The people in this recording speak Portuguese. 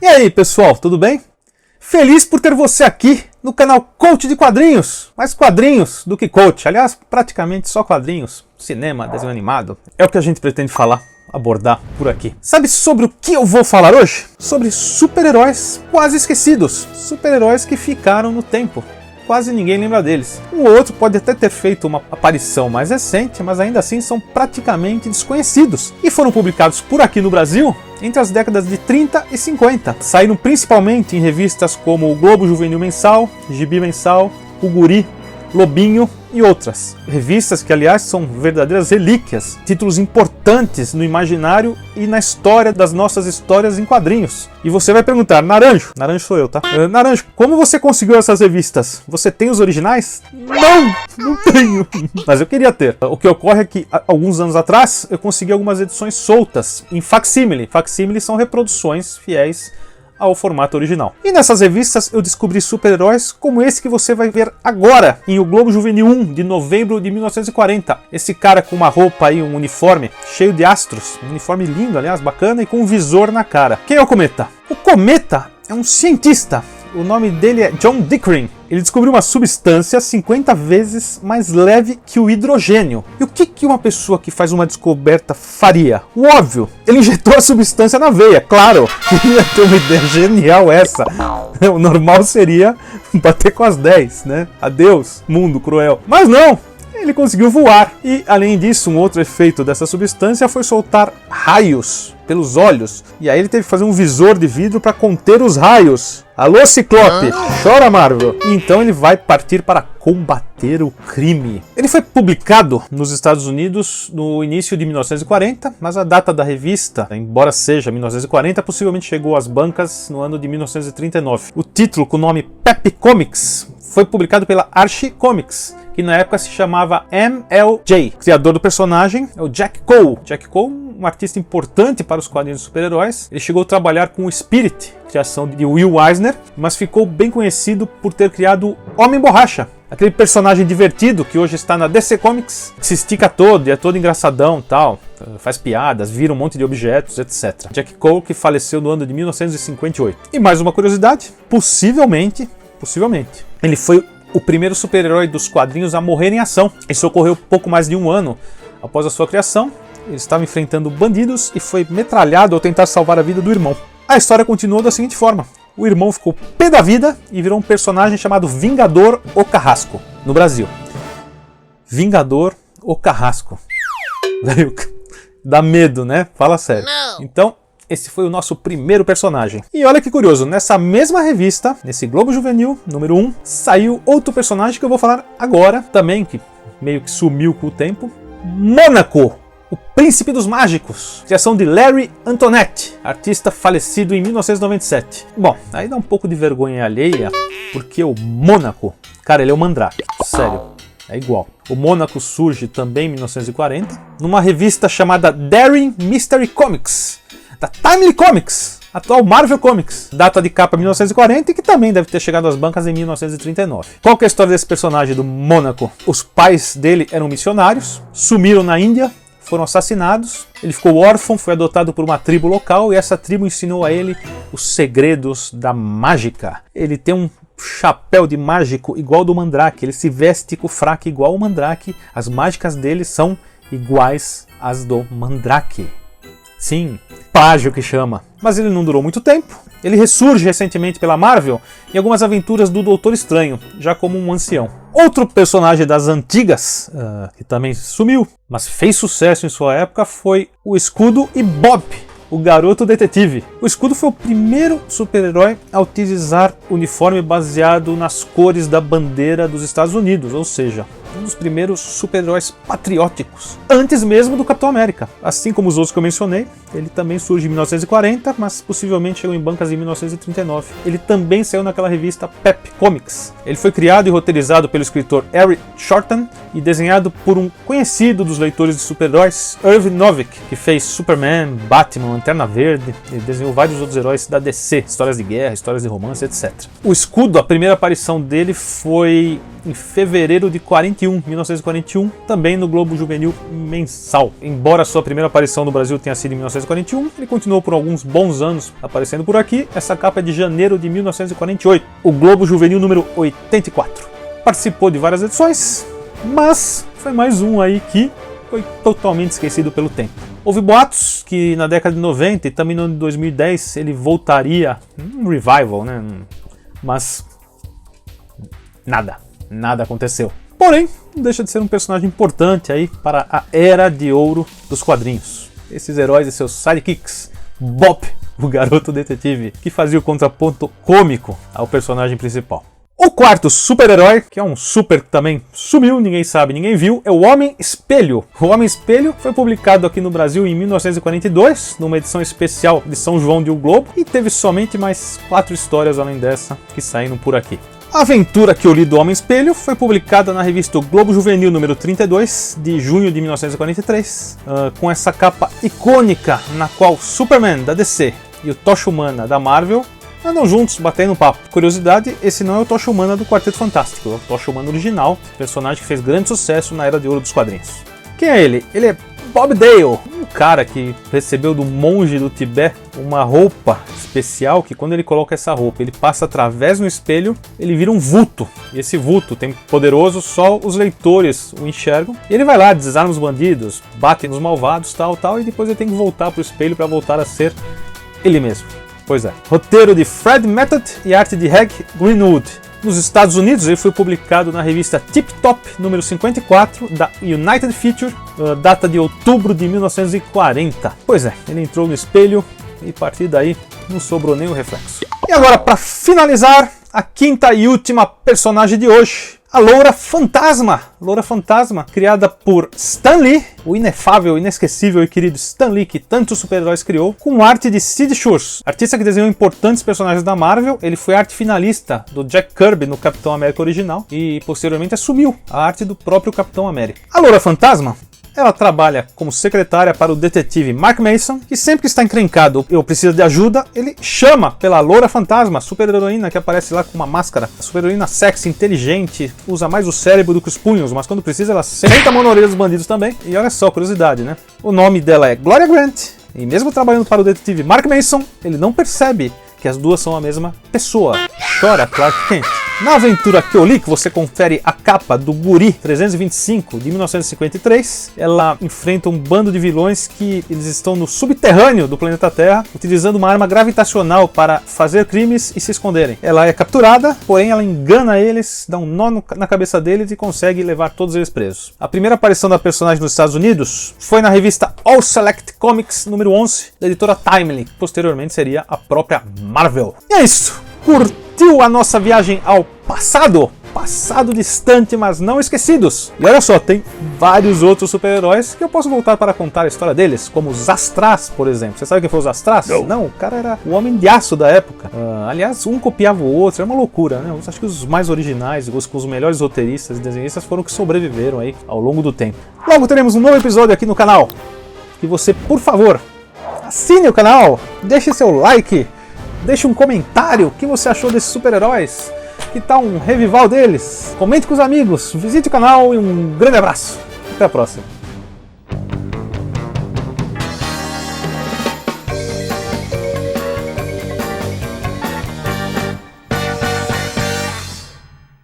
E aí pessoal, tudo bem? Feliz por ter você aqui no canal Coach de Quadrinhos. Mais quadrinhos do que coach, aliás, praticamente só quadrinhos, cinema, desenho animado. É o que a gente pretende abordar por aqui. Sabe sobre o que eu vou falar hoje? Sobre super-heróis quase esquecidos, super-heróis que ficaram no tempo. Quase ninguém lembra deles. Um ou outro pode até ter feito uma aparição mais recente, mas ainda assim são praticamente desconhecidos. E foram publicados por aqui no Brasil entre as décadas de 30 e 50. Saíram principalmente em revistas como o Globo Juvenil Mensal, Gibi Mensal, O Guri, Lobinho e outras. Revistas que, aliás, são verdadeiras relíquias, títulos importantes no imaginário e na história das nossas histórias em quadrinhos. E você vai perguntar, Naranjo sou eu, tá? Naranjo, como você conseguiu essas revistas? Você tem os originais? Não tenho. Mas eu queria ter. O que ocorre é que, alguns anos atrás, eu consegui algumas edições soltas em facsímile. Facsímile são reproduções fiéis ao formato original. E nessas revistas eu descobri super-heróis como esse que você vai ver agora, em O Globo Juvenil 1, de novembro de 1940. Esse cara com uma roupa aí, um uniforme cheio de astros, um uniforme lindo, aliás, bacana, e com um visor na cara. Quem é o Cometa? O Cometa é um cientista. O nome dele é John Dickering. Ele descobriu uma substância 50 vezes mais leve que o hidrogênio. E o que uma pessoa que faz uma descoberta faria? O óbvio, ele injetou a substância na veia, claro. Queria ter uma ideia genial essa. O normal seria bater com as 10, né? Adeus, mundo cruel. Mas não! Ele conseguiu voar. E, além disso, um outro efeito dessa substância foi soltar raios pelos olhos. E aí ele teve que fazer um visor de vidro para conter os raios. Alô, Ciclope! Chora, Marvel! E então ele vai partir para combater o crime. Ele foi publicado nos Estados Unidos no início de 1940, mas a data da revista, embora seja 1940, possivelmente chegou às bancas no ano de 1939. O título, com o nome Pep Comics, foi publicado pela Archie Comics, que na época se chamava MLJ. O criador do personagem é o Jack Cole. Jack Cole, um artista importante para os quadrinhos de super-heróis. Ele chegou a trabalhar com o Spirit, criação de Will Eisner, mas ficou bem conhecido por ter criado Homem Borracha, aquele personagem divertido que hoje está na DC Comics, que se estica todo e é todo engraçadão, tal, faz piadas, vira um monte de objetos, etc. Jack Cole, que faleceu no ano de 1958. E mais uma curiosidade, possivelmente, ele foi o primeiro super-herói dos quadrinhos a morrer em ação. Isso ocorreu pouco mais de um ano após a sua criação. Ele estava enfrentando bandidos e foi metralhado ao tentar salvar a vida do irmão. A história continuou da seguinte forma. O irmão ficou pé da vida e virou um personagem chamado Vingador o Carrasco, no Brasil. Vingador o Carrasco. Dá medo, né? Fala sério. Então, esse foi o nosso primeiro personagem. E olha que curioso, nessa mesma revista, nesse Globo Juvenil, número 1, saiu outro personagem que eu vou falar agora, também, que meio que sumiu com o tempo. Mônaco, o Príncipe dos Mágicos, criação de Larry Antoinette, artista falecido em 1997. Bom, aí dá um pouco de vergonha alheia, porque o Mônaco, cara, ele é o Mandrake, sério. É igual. O Mônaco surge também em 1940, numa revista chamada Daring Mystery Comics, da Timely Comics, atual Marvel Comics, data de capa 1940 e que também deve ter chegado às bancas em 1939. Qual que é a história desse personagem do Mônaco? Os pais dele eram missionários, sumiram na Índia, foram assassinados, ele ficou órfão, foi adotado por uma tribo local e essa tribo ensinou a ele os segredos da mágica. Ele tem um chapéu de mágico igual ao do Mandrake, ele se veste com fraque igual ao Mandrake, as mágicas dele são iguais às do Mandrake. Sim, plágio que chama. Mas ele não durou muito tempo. Ele ressurge recentemente pela Marvel em algumas aventuras do Doutor Estranho, já como um ancião. Outro personagem das antigas, que também sumiu, mas fez sucesso em sua época, foi o Escudo e Bob, o Garoto Detetive. O Escudo foi o primeiro super-herói a utilizar uniforme baseado nas cores da bandeira dos Estados Unidos, ou seja, um dos primeiros super-heróis patrióticos, antes mesmo do Capitão América. Assim como os outros que eu mencionei, ele também surge em 1940, mas possivelmente chegou em bancas em 1939. Ele também saiu naquela revista Pep Comics. Ele foi criado e roteirizado pelo escritor Eric Shorten e desenhado por um conhecido dos leitores de super-heróis, Irv Novick, que fez Superman, Batman, Lanterna Verde, e desenhou vários outros heróis da DC, histórias de guerra, histórias de romance, etc. O Escudo, a primeira aparição dele foi em fevereiro de 1941, também no Globo Juvenil mensal. Embora sua primeira aparição no Brasil tenha sido em 1941, ele continuou por alguns bons anos aparecendo por aqui. Essa capa é de janeiro de 1948, o Globo Juvenil número 84. Participou de várias edições, mas foi mais um aí que foi totalmente esquecido pelo tempo. Houve boatos que na década de 90 e também no ano de 2010 ele voltaria, um revival, né? Mas nada aconteceu. Porém, não deixa de ser um personagem importante aí para a era de ouro dos quadrinhos. Esses heróis e seus sidekicks, Bop, o garoto detetive, que fazia o contraponto cômico ao personagem principal. O quarto super-herói, que é um super que também sumiu, ninguém sabe, ninguém viu, é o Homem-Espelho. O Homem-Espelho foi publicado aqui no Brasil em 1942, numa edição especial de São João de O Globo, e teve somente mais 4 histórias além dessa que saíram por aqui. A aventura que eu li do Homem-Espelho foi publicada na revista O Globo Juvenil número 32, de junho de 1943, com essa capa icônica na qual Superman, da DC, e o Tocha Humana, da Marvel, andam juntos, batendo um papo. Curiosidade, esse não é o Tocha Humana do Quarteto Fantástico, é o Tocha Humana original, personagem que fez grande sucesso na Era de Ouro dos quadrinhos. Quem é ele? Ele é Bob Dale, um cara que recebeu do monge do Tibete uma roupa especial que quando ele coloca essa roupa, ele passa através no espelho, ele vira um vulto. E esse vulto tem poderoso, só os leitores o enxergam. E ele vai lá, desarma os bandidos, bate nos malvados, tal, e depois ele tem que voltar pro espelho para voltar a ser ele mesmo. Pois é. Roteiro de Fred Method e arte de Hank Greenwood. Nos Estados Unidos ele foi publicado na revista Tip Top número 54 da United Feature, data de outubro de 1940. Pois é, ele entrou no espelho e a partir daí não sobrou nem o reflexo. E agora, para finalizar, a quinta e última personagem de hoje, a Loura Fantasma. Loura Fantasma, criada por Stan Lee, o inefável, inesquecível e querido Stan Lee, que tantos super-heróis criou, com arte de Sid Schuster, artista que desenhou importantes personagens da Marvel. Ele foi arte finalista do Jack Kirby no Capitão América original e posteriormente assumiu a arte do próprio Capitão América. A Loura Fantasma, ela trabalha como secretária para o detetive Mark Mason, que sempre que está encrencado ou precisa de ajuda, ele chama pela Loura Fantasma, a super-heroína que aparece lá com uma máscara. A super-heroína sexy, inteligente, usa mais o cérebro do que os punhos, mas quando precisa ela senta a mão na orelha dos bandidos também. E olha só, curiosidade, né? O nome dela é Gloria Grant, e mesmo trabalhando para o detetive Mark Mason, ele não percebe que as duas são a mesma pessoa. Chora Clark Kent. Na aventura que eu li, que você confere a capa do Guri 325 de 1953, ela enfrenta um bando de vilões que eles estão no subterrâneo do planeta Terra, utilizando uma arma gravitacional para fazer crimes e se esconderem. Ela é capturada, porém ela engana eles, dá um nó na cabeça deles e consegue levar todos eles presos. A primeira aparição da personagem nos Estados Unidos foi na revista All Select Comics número 11, da editora Timely, que posteriormente seria a própria Marvel. E é isso! Curtiu a nossa viagem ao passado? Passado distante, mas não esquecidos. E olha só, tem vários outros super-heróis que eu posso voltar para contar a história deles, como os Astras, por exemplo. Você sabe quem foi os Astras? Não, o cara era o Homem de Aço da época. Aliás, um copiava o outro, é uma loucura, né? Acho que os mais originais, os melhores roteiristas e desenhistas foram que sobreviveram aí ao longo do tempo. Logo teremos um novo episódio aqui no canal. E você, por favor, assine o canal, deixe seu like, deixe um comentário, o que você achou desses super-heróis, que tal um revival deles? Comente com os amigos, visite o canal e um grande abraço. Até a próxima.